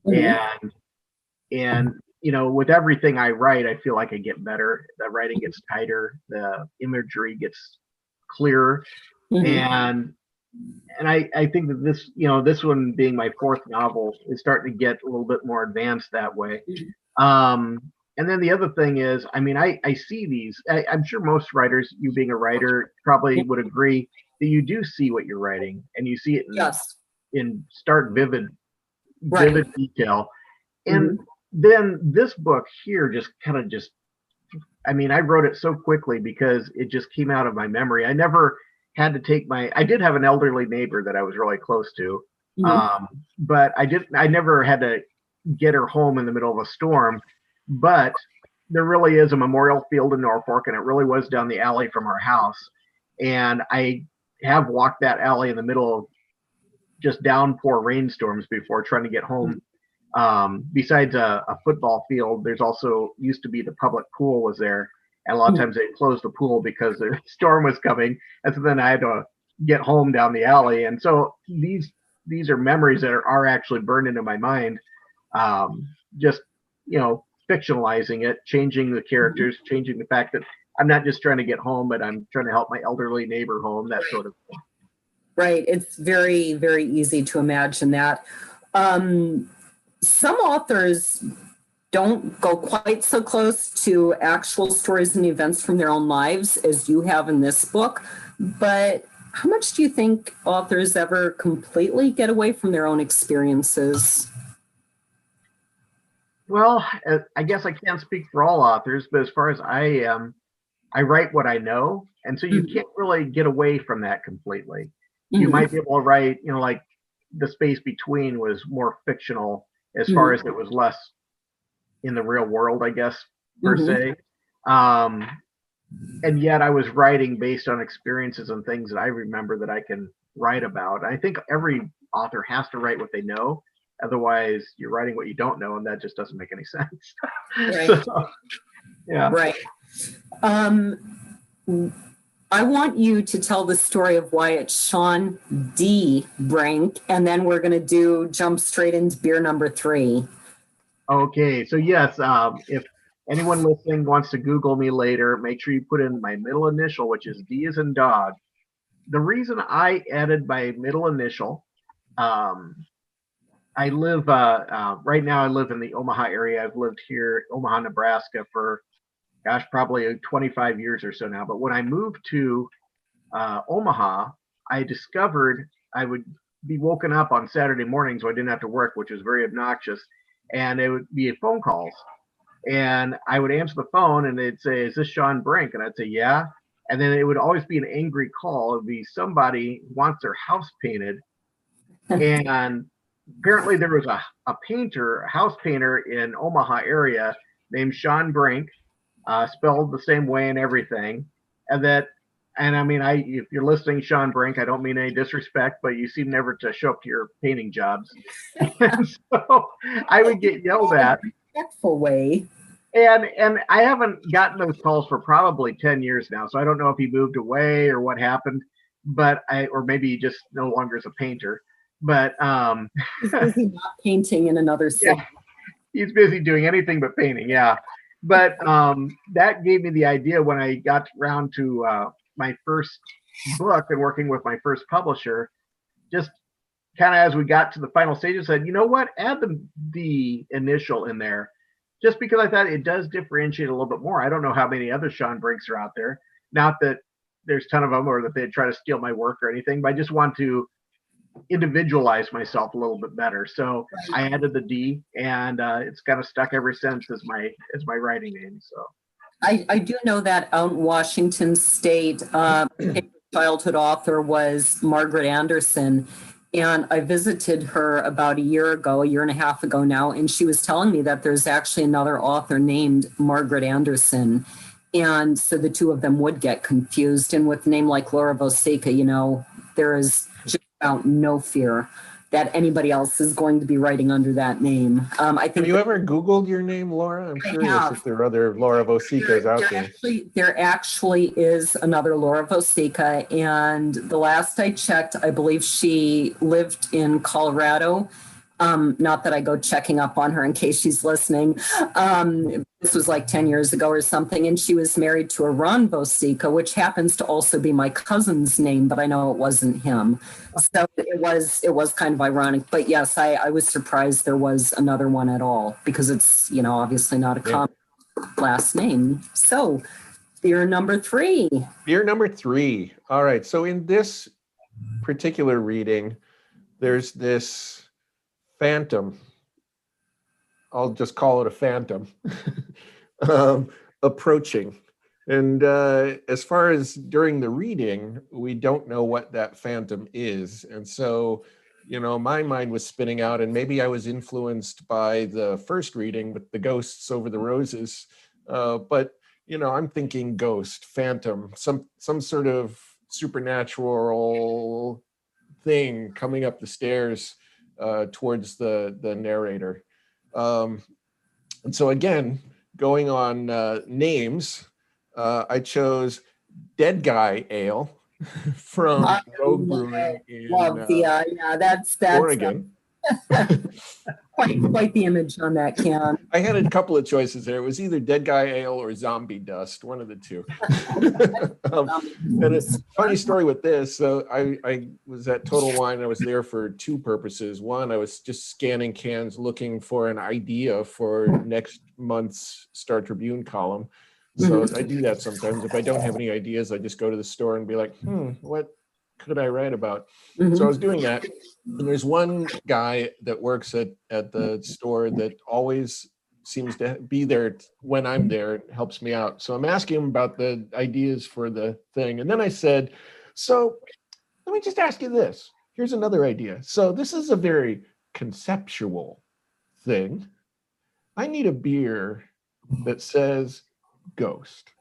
Mm-hmm. And with everything I write, I feel like I get better. The writing gets tighter, the imagery gets clearer. Mm-hmm. And I think that this one being my 4th novel is starting to get a little bit more advanced that way. Mm-hmm. And then the other thing is, I see these, I'm sure most writers, you being a writer, probably would agree that you do see what you're writing and you see it in stark, vivid detail. And then this book here I wrote it so quickly because it just came out of my memory. I never had to take I did have an elderly neighbor that I was really close to, but I never had to get her home in the middle of a storm. But there really is a memorial field in Norfolk, and it really was down the alley from our house. And I have walked that alley in the middle of just downpour rainstorms before trying to get home. Besides a football field, there's also used to be the public pool was there. And a lot of times they closed the pool because the storm was coming. And so then I had to get home down the alley. And so these are memories that are actually burned into my mind. Just, fictionalizing it, changing the characters, changing the fact that I'm not just trying to get home, but I'm trying to help my elderly neighbor home, that sort of thing. Right. It's very, very easy to imagine that. Some authors don't go quite so close to actual stories and events from their own lives as you have in this book. But how much do you think authors ever completely get away from their own experiences? Well, I guess I can't speak for all authors, but as far as I am, I write what I know. And so you can't really get away from that completely. Mm-hmm. You might be able to write, like The Space Between was more fictional as far as it was less in the real world, I guess, per se. And yet I was writing based on experiences and things that I remember that I can write about. I think every author has to write what they know. Otherwise, you're writing what you don't know, and that just doesn't make any sense. Right. Yeah. Right. I want you to tell the story of why it's Shawn D. Brink, and then we're going to jump straight into beer number 3. Okay. So, yes, if anyone listening wants to Google me later, make sure you put in my middle initial, which is D as in dog. The reason I added my middle initial, I live right now. I live in the Omaha area. I've lived here, Omaha, Nebraska, for probably 25 years or so now. But when I moved to Omaha, I discovered I would be woken up on Saturday mornings when I didn't have to work, which was very obnoxious, and it would be phone calls. And I would answer the phone, and they'd say, "Is this Shawn Brink?" And I'd say, "Yeah." And then it would always be an angry call. It would be somebody who wants their house painted, And apparently there was a painter, a house painter in Omaha area named Shawn Brink, spelled the same way and everything. And I mean, if you're listening, Shawn Brink, I don't mean any disrespect, but you seem never to show up to your painting jobs. And so I would get yelled at. Respectful way. And I haven't gotten those calls for probably 10 years now. So I don't know if he moved away or what happened, or maybe he just no longer is a painter. But he's busy not painting in another city. Yeah, he's busy doing anything but painting. Yeah. But that gave me the idea when I got around to my first book and working with my first publisher, just kind of as we got to the final stages, said, you know what, add the initial in there, just because I thought it does differentiate a little bit more. I don't know how many other Shawn Brinks are out there. Not that there's a ton of them or that they'd try to steal my work or anything, but I just want to individualize myself a little bit better. So I added the D, and it's kind of stuck ever since as my writing name. So I do know that out in Washington State, childhood author was Margaret Anderson. And I visited her about a year and a half ago now, and she was telling me that there's actually another author named Margaret Anderson. And so the two of them would get confused. And with a name like Laura Voseka, there is just about no fear that anybody else is going to be writing under that name. I think. Have you ever Googled your name, Laura? I'm curious if there are other Laura Vosekas out there. There actually is another Laura Voseka, and the last I checked, I believe she lived in Colorado. Not that I go checking up on her in case she's listening. This was like 10 years ago or something, and she was married to a Ron Voseka, which happens to also be my cousin's name, but I know it wasn't him. So it was kind of ironic. But yes, I was surprised there was another one at all, because it's, obviously not a common last name. So beer number 3. Beer number 3. All right. So in this particular reading, there's this phantom. I'll just call it a phantom approaching. And as far as during the reading, we don't know what that phantom is. And so, my mind was spinning out, and maybe I was influenced by the first reading with the ghosts over the roses. But, I'm thinking ghost, phantom, some sort of supernatural thing coming up the stairs towards the narrator. And so again, going on names, I chose Dead Guy Ale from Rogue Brewing in Oregon. Quite the image on that can. I had a couple of choices there. It was either Dead Guy Ale or Zombie Dust, one of the two. And it's a funny story with this. So I was at Total Wine. I was there for 2 purposes. One, I was just scanning cans looking for an idea for next month's Star Tribune column. So I do that sometimes. If I don't have any ideas, I just go to the store and be like, what could I write about? So I was doing that. And there's one guy that works at the store that always seems to be there when I'm there. It helps me out. So I'm asking him about the ideas for the thing. And then I said, so let me just ask you this. Here's another idea. So this is a very conceptual thing. I need a beer that says ghost.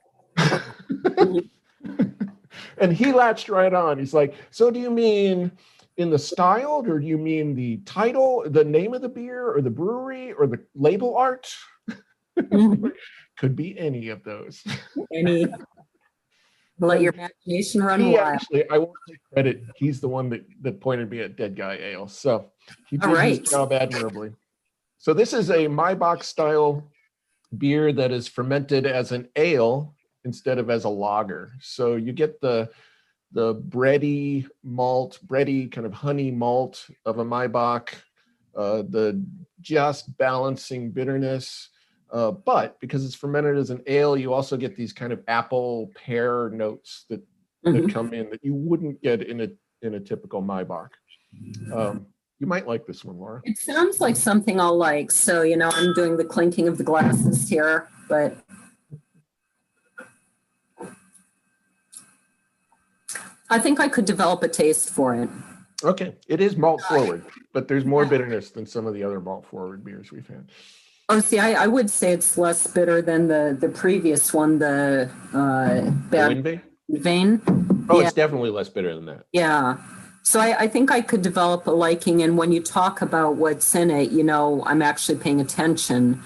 And he latched right on. He's like, so do you mean in the style, or do you mean the title, the name of the beer, or the brewery, or the label art? Could be any of those. Let your imagination run wild. Actually, I won't take credit. He's the one that pointed me at Dead Guy Ale. So he did his job admirably. So this is a Maibach style beer that is fermented as an ale instead of as a lager. So you get the bready kind of honey malt of a Maibach, the just balancing bitterness. But because it's fermented as an ale, you also get these kind of apple pear notes that come in that you wouldn't get in a typical Maibach. You might like this one, Laura. It sounds like something I'll like. So, I'm doing the clinking of the glasses here, but I think I could develop a taste for it. Okay, it is malt forward, but there's more bitterness than some of the other malt forward beers we've had. Oh, see, I would say it's less bitter than the previous one, the Windvane? Windvane. Oh, Yeah. it's definitely less bitter than that. Yeah. So I think I could develop a liking. And when you talk about what's in it, you know, I'm actually paying attention,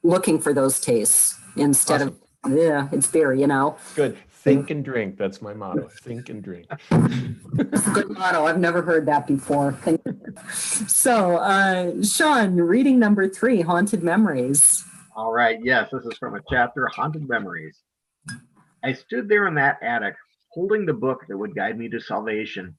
looking for those tastes instead of, yeah, it's beer, you know. Good. Think and drink. That's my motto. Think and drink. That's a good motto. I've never heard that before. So, Shawn, reading number 3, Haunted Memories. All right. Yes, this is from a chapter, Haunted Memories. I stood there in that attic, holding the book that would guide me to salvation.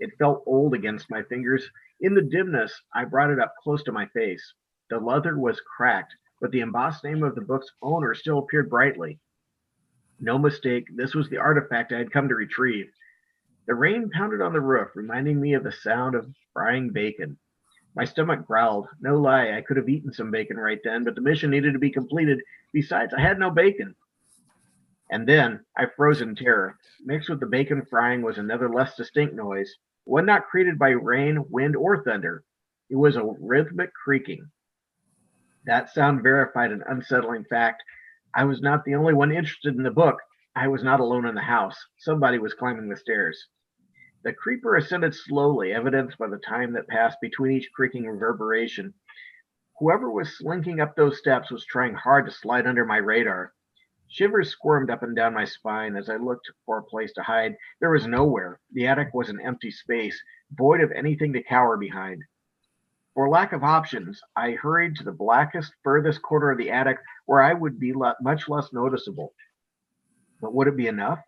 It felt old against my fingers. In the dimness, I brought it up close to my face. The leather was cracked, but the embossed name of the book's owner still appeared brightly. No mistake, this was the artifact I had come to retrieve. The rain pounded on the roof, reminding me of the sound of frying bacon. My stomach growled. No lie, I could have eaten some bacon right then, but the mission needed to be completed. Besides, I had no bacon. And then I froze in terror. Mixed with the bacon frying was another less distinct noise, one not created by rain, wind, or thunder. It was a rhythmic creaking. That sound verified an unsettling fact. I was not the only one interested in the book. I was not alone in the house. Somebody was climbing the stairs. The creeper ascended slowly, evidenced by the time that passed between each creaking reverberation. Whoever was slinking up those steps was trying hard to slide under my radar. Shivers squirmed up and down my spine as I looked for a place to hide. There was nowhere. The attic was an empty space, void of anything to cower behind. For lack of options, I hurried to the blackest, furthest corner of the attic where I would be much less noticeable. But would it be enough?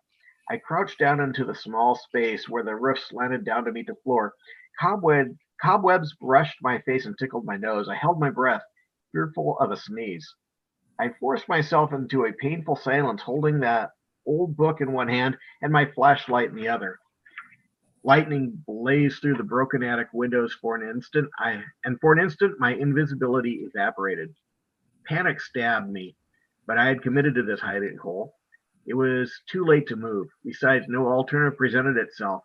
I crouched down into the small space where the roof slanted down to meet the floor. Cobwebs brushed my face and tickled my nose. I held my breath, fearful of a sneeze. I forced myself into a painful silence, holding that old book in one hand and my flashlight in the other. Lightning blazed through the broken attic windows for an instant, my invisibility evaporated. Panic stabbed me, but I had committed to this hiding hole. It was too late to move. Besides, no alternative presented itself.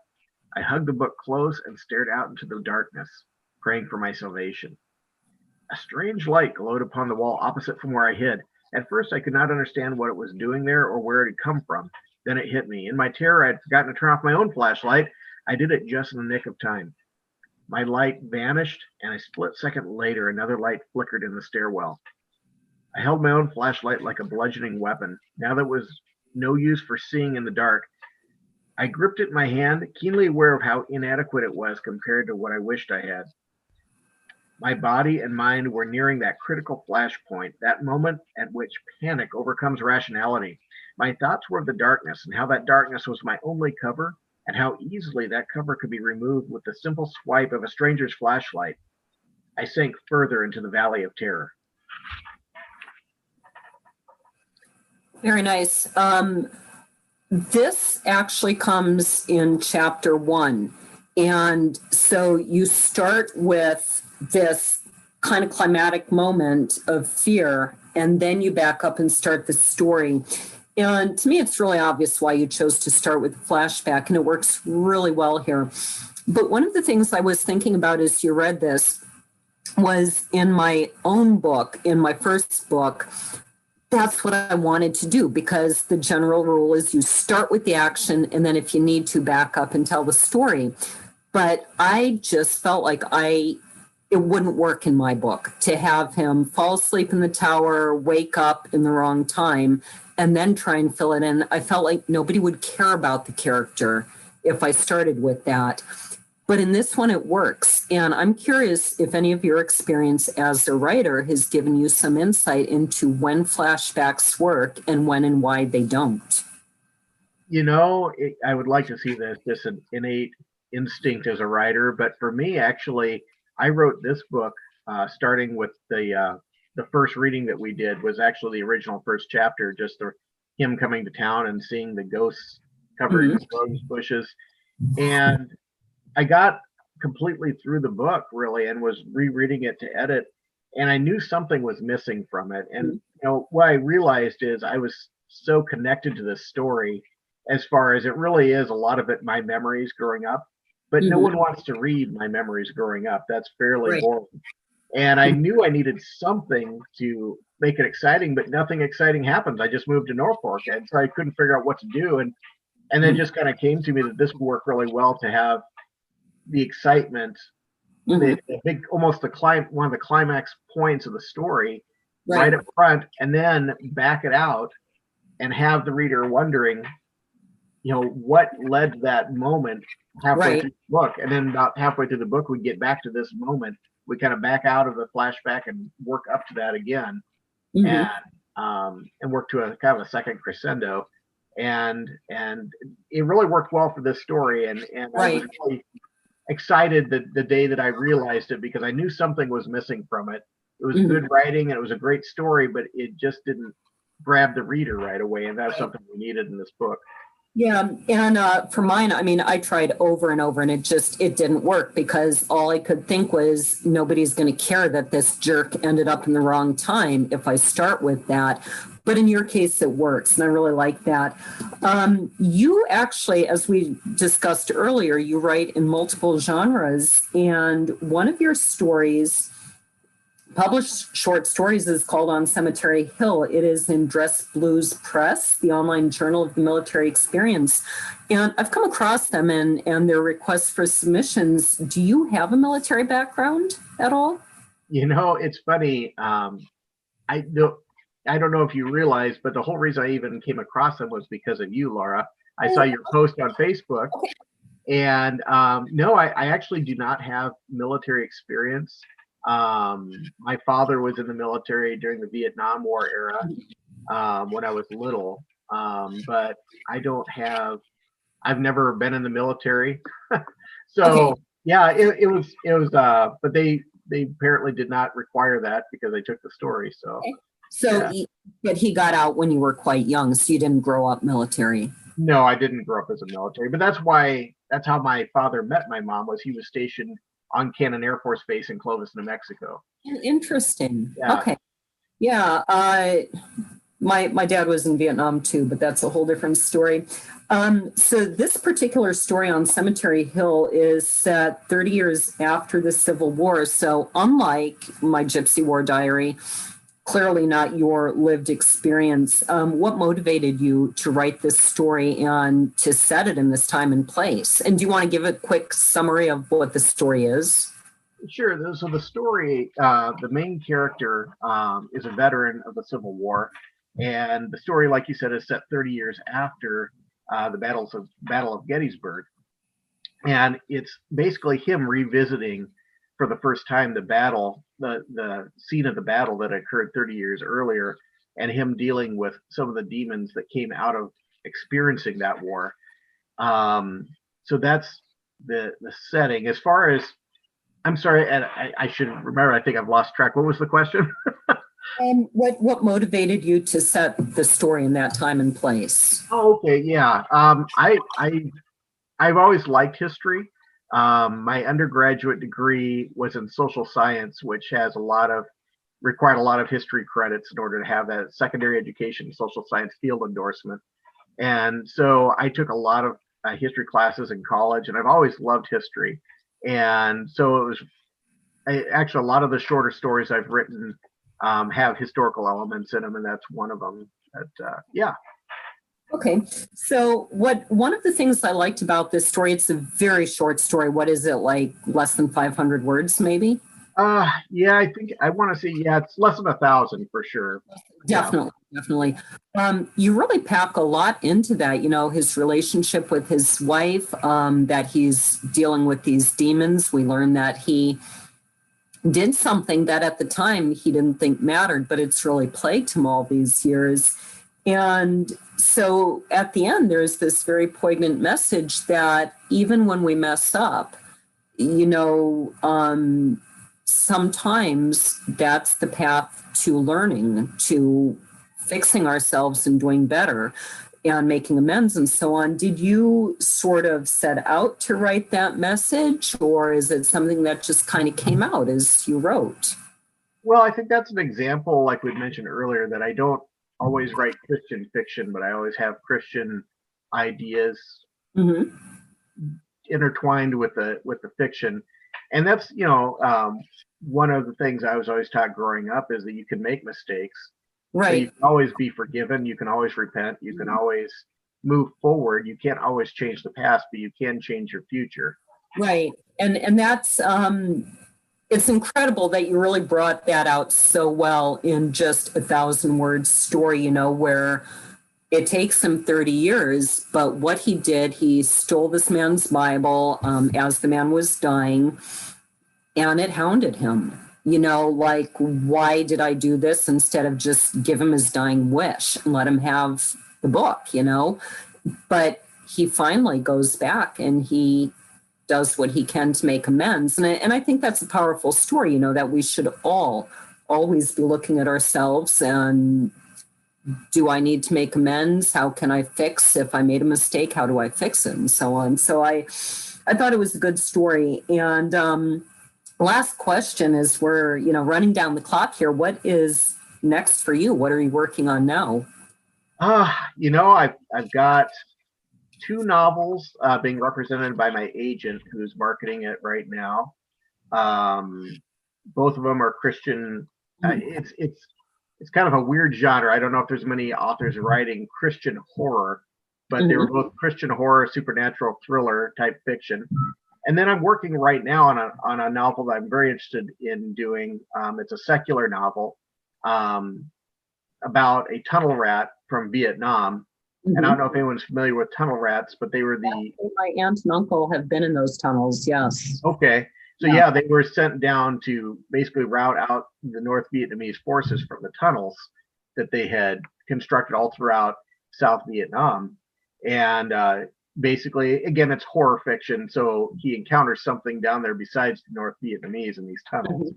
I hugged the book close and stared out into the darkness, praying for my salvation. A strange light glowed upon the wall opposite from where I hid. At first, I could not understand what it was doing there or where it had come from. Then it hit me. In my terror, I had forgotten to turn off my own flashlight. I did it just in the nick of time. My light vanished, and a split second later, another light flickered in the stairwell. I held my own flashlight like a bludgeoning weapon. Now that was no use for seeing in the dark. I gripped it in my hand, keenly aware of how inadequate it was compared to what I wished I had. My body and mind were nearing that critical flashpoint, that moment at which panic overcomes rationality. My thoughts were of the darkness and how that darkness was my only cover, and how easily that cover could be removed with the simple swipe of a stranger's flashlight. I sank further into the valley of terror. Very nice. This actually comes in chapter 1. And so you start with this kind of climatic moment of fear, and then you back up and start the story. And to me, it's really obvious why you chose to start with a flashback, and it works really well here. But one of the things I was thinking about as you read this was in my own book, in my first book, that's what I wanted to do, because the general rule is you start with the action, and then if you need to, back up and tell the story. But I just felt like it wouldn't work in my book to have him fall asleep in the tower, wake up in the wrong time, and then try and fill it in. I felt like nobody would care about the character if I started with that. But in this one, it works. And I'm curious if any of your experience as a writer has given you some insight into when flashbacks work and when and why they don't. You know, I would like to see this just an innate instinct as a writer. But for me, actually, I wrote this book starting with the first reading that we did was actually the original first chapter, just him coming to town and seeing the ghosts covered in rose bushes. And I got completely through the book, really, and was rereading it to edit, and I knew something was missing from it. And you know, what I realized is I was so connected to this story, as far as it really is a lot of it my memories growing up. but no one wants to read my memories growing up. That's fairly boring. And I knew I needed something to make it exciting, but nothing exciting happens. I just moved to Norfolk, and so I couldn't figure out what to do. And then it just kind of came to me that this would work really well to have the excitement, the big, almost one of the climax points of the story right up front, and then back it out and have the reader wondering, what led to that moment halfway through the book. And then about halfway through the book, we get back to this moment. We kind of back out of the flashback and work up to that again, and work to a kind of a second crescendo. And it really worked well for this story. And I was really excited the day that I realized it, because I knew something was missing from it. It was good writing and it was a great story, but it just didn't grab the reader right away. And that's something we needed in this book. Yeah, and for mine, I mean, I tried over and over, and it didn't work, because all I could think was nobody's going to care that this jerk ended up in the wrong time if I start with that. But in your case, it works, and I really like that. You actually, as we discussed earlier, you write in multiple genres, and one of your stories, published short stories, is called On Cemetery Hill. It is in Dress Blues Press, the online journal of the military experience. And I've come across them and their requests for submissions. Do you have a military background at all? It's funny. I don't know if you realize, but the whole reason I even came across them was because of you, Laura. I saw your post on Facebook. Okay. And no, I actually do not have military experience. My father was in the military during the Vietnam War era when I was little, but I've never been in the military. So yeah, it was, but they apparently did not require that because I took the story. So, but he got out when you were quite young, so you didn't grow up military. No, I didn't grow up as a military, but that's how my father met my mom. Was he was stationed on Cannon Air Force Base in Clovis, New Mexico. Interesting. Yeah. Okay. Yeah. My dad was in Vietnam too, but that's a whole different story. So this particular story on Cemetery Hill is set 30 years after the Civil War. So unlike my Gypsy War diary, clearly not your lived experience. What motivated you to write this story and to set it in this time and place? And do you want to give a quick summary of what the story is? Sure. So the story, the main character is a veteran of the Civil War. And the story, like you said, is set 30 years after the Battle of Gettysburg. And it's basically him revisiting for the first time the battle, the scene of the battle that occurred 30 years earlier, and him dealing with some of the demons that came out of experiencing that war. So that's the setting. As far as, I'm sorry, and I should remember, I think I've lost track. What was the question? What motivated you to set the story in that time and place? Oh, okay, yeah. I've always liked history. My undergraduate degree was in social science, which has required a lot of history credits in order to have that secondary education social science field endorsement. And so I took a lot of history classes in college, and I've always loved history. And so it was actually a lot of the shorter stories I've written have historical elements in them, and that's one of them. Yeah. Okay. So one of the things I liked about this story, it's a very short story. What is it, like less than 500 words, maybe? Yeah, I think I want to say, it's less than 1,000 for sure. Definitely. You really pack a lot into that, his relationship with his wife, that he's dealing with these demons. We learn that he did something that at the time he didn't think mattered, but it's really plagued him all these years. And so at the end, there's this very poignant message that even when we mess up, sometimes that's the path to learning, to fixing ourselves and doing better and making amends and so on. Did you sort of set out to write that message, or is it something that just kind of came out as you wrote? Well, I think that's an example, like we mentioned earlier, that I don't always write Christian fiction, but I always have Christian ideas intertwined with the fiction. And that's, one of the things I was always taught growing up is that you can make mistakes. Right. So you can always be forgiven. You can always repent. You can always move forward. You can't always change the past, but you can change your future. Right. And that's, it's incredible that you really brought that out so well in just 1,000-word story, where it takes him 30 years, but what he did, he stole this man's Bible as the man was dying, and it hounded him. Like, why did I do this instead of just give him his dying wish and let him have the book, But he finally goes back and he does what he can to make amends. And I think that's a powerful story, that we should all always be looking at ourselves and, do I need to make amends? How can I fix if I made a mistake? How do I fix it? And so on. So I thought it was a good story. And last question is we're, running down the clock here. What is next for you? What are you working on now? I've got 2 novels being represented by my agent who's marketing it right now. Both of them are Christian. It's kind of a weird genre. I don't know if there's many authors writing Christian horror, but they were both Christian horror, supernatural thriller type fiction. And then I'm working right now on a novel that I'm very interested in doing. It's a secular novel about a tunnel rat from Vietnam. And I don't know if anyone's familiar with tunnel rats, but they were my aunt and uncle have been in those tunnels. Yes. Okay. So yeah, they were sent down to basically rout out the North Vietnamese forces from the tunnels that they had constructed all throughout South Vietnam. And basically, again, it's horror fiction. So he encounters something down there besides the North Vietnamese in these tunnels,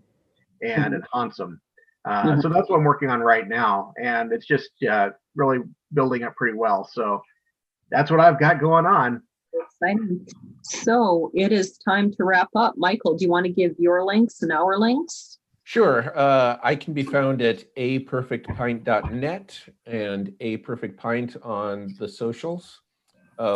and it haunts him. So that's what I'm working on right now. And it's just really building up pretty well. So that's what I've got going on. Exciting. So it is time to wrap up. Michael, do you want to give your links and our links? Sure. I can be found at aperfectpint.net and aperfectpint on the socials.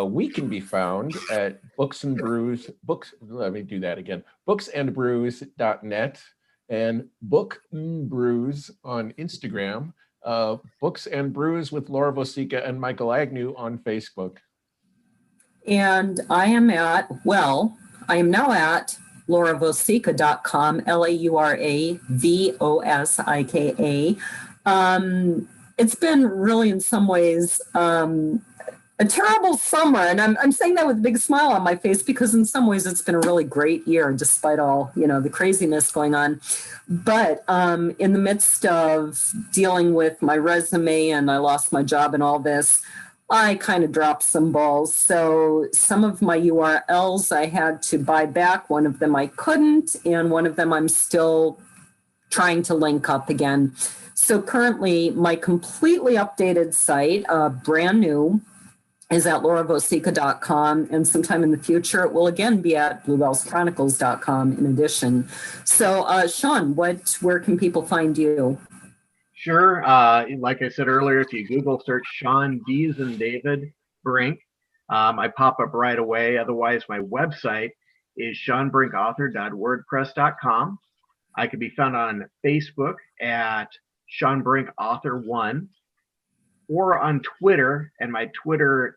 We can be found at booksandbrews.net and bookbrews on Instagram. Books and Brews with Laura Vosica and Michael Agnew on Facebook. And I am now at lauravosika.com, LAURAVOSIKA. It's been really, in some ways, a terrible summer. And I'm saying that with a big smile on my face because in some ways it's been a really great year, despite all, the craziness going on. But in the midst of dealing with my resume and I lost my job and all this, I kind of dropped some balls. So some of my URLs I had to buy back. One of them I couldn't, and one of them I'm still trying to link up again. So currently my completely updated site, brand new, is at lauravosika.com. And sometime in the future, it will again be at bluebellschronicles.com in addition. So Shawn, where can people find you? Sure. Like I said earlier, if you Google search Shawn D as in David Brink, I pop up right away. Otherwise, my website is ShawnBrinkAuthor.wordpress.com. I can be found on Facebook at Shawn Brink Author 1 or on Twitter. And my Twitter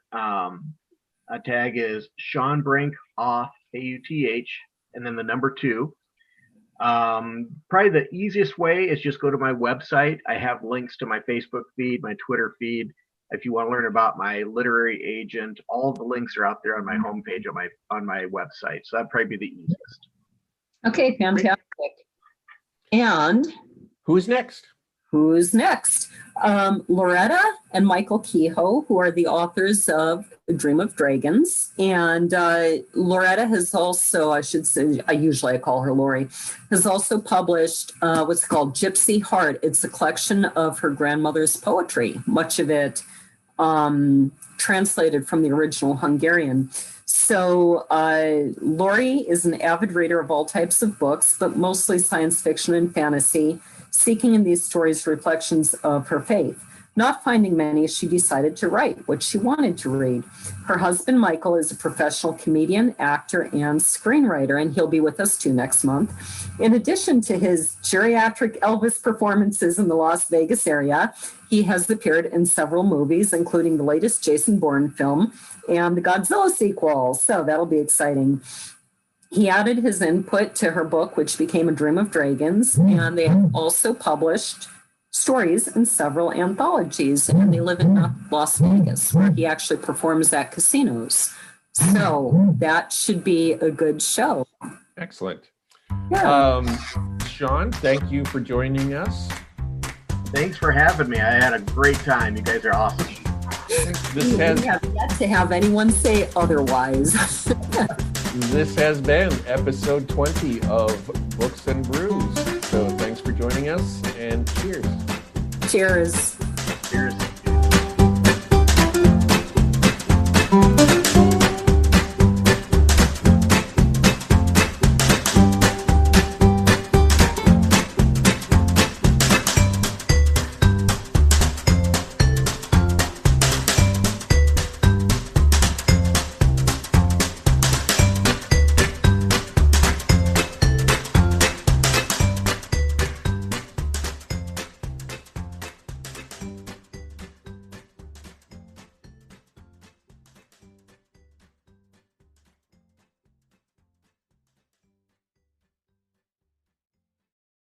tag is Shawn Brink Auth, AUTH, and then the number 2. Probably the easiest way is just go to my website. I have links to my Facebook feed, my Twitter feed. If you want to learn about my literary agent, all the links are out there on my homepage on my website. So that'd probably be the easiest. Okay, fantastic. And who's next? Lauretta and Michael Kehoe, who are the authors of A Dream of Dragons. And Lauretta has also, I call her Lori, has also published what's called Gypsy Heart. It's a collection of her grandmother's poetry, much of it translated from the original Hungarian. So Lori is an avid reader of all types of books, but mostly science fiction and fantasy, seeking in these stories reflections of her faith. Not finding many, she decided to write what she wanted to read. Her husband, Michael, is a professional comedian, actor, and screenwriter, and he'll be with us too next month. In addition to his geriatric Elvis performances in the Las Vegas area, he has appeared in several movies, including the latest Jason Bourne film and the Godzilla sequel. So that'll be exciting. He added his input to her book, which became A Dream of Dragons, and they have also published stories in several anthologies, and they live in Las Vegas, where he actually performs at casinos. So that should be a good show. Excellent. Yeah. Shawn, thank you for joining us. Thanks for having me. I had a great time. You guys are awesome. We have yet to have anyone say otherwise. This has been episode 20 of Books and Brews. So thanks for joining us, and cheers. Cheers. Cheers.